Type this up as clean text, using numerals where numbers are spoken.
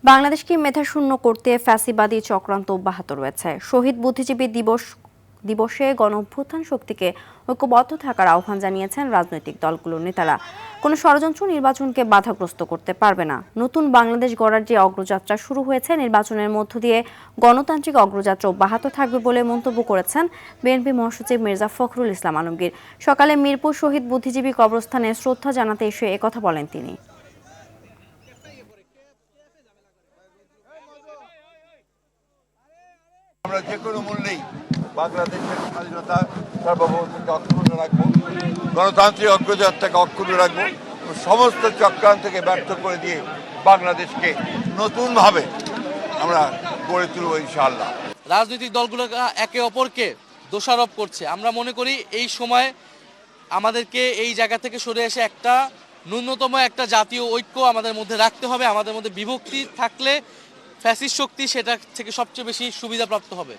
বাংলাদেশকে মেধাশূন্য করতে ফ্যাসিবাদী চক্রান্ত অব্যাহত রয়েছে। শহীদ বুদ্ধিজীবী দিবসে গণঅভ্যুত্থান শক্তিকে ঐক্যবদ্ধ থাকার আহ্বান জানিয়েছেন রাজনৈতিক দলগুলোর নেতারা। কোনো ষড়যন্ত্র নির্বাচনকে বাধাগ্রস্ত করতে পারবে না। নতুন বাংলাদেশ গড়ার যে অগ্রযাত্রা শুরু হয়েছে, নির্বাচনের মধ্য দিয়ে গণতান্ত্রিক অগ্রযাত্রা অব্যাহত থাকবে বলে মন্তব্য করেছেন বিএনপি মহাসচিব মির্জা ফখরুল ইসলাম আলমগীর। সকালে মিরপুর শহীদ বুদ্ধিজীবী কবরস্থানে শ্রদ্ধা জানাতে এসে একথা বলেন তিনি। আমরা যে কোনো মূল্যেই বাংলাদেশের স্বাধীনতা সার্বভৌমত্বকে অক্ষুণ্ণ রাখবো, গণতান্ত্রিক অগ্রযাত্রাকে অক্ষুণ্ণ রাখবো, সমস্ত চক্রান্তকে ব্যর্থ করে দিয়ে বাংলাদেশকে নতুনভাবে আমরা গড়ে তুলব ইনশাআল্লাহ। রাজনৈতিক দলগুলো একে অপরকে দোষারোপ করছে। আমরা মনে করি এই সময় আমাদেরকে এই জায়গা থেকে সরে এসে ন্যূনতম একটা জাতীয় ঐক্য আমাদের মধ্যে রাখতে হবে। আমাদের মধ্যে বিভক্তি থাকলে ফ্যাসিস্ট শক্তি সেটা থেকে সবচেয়ে বেশি সুবিধাপ্রাপ্ত হবে।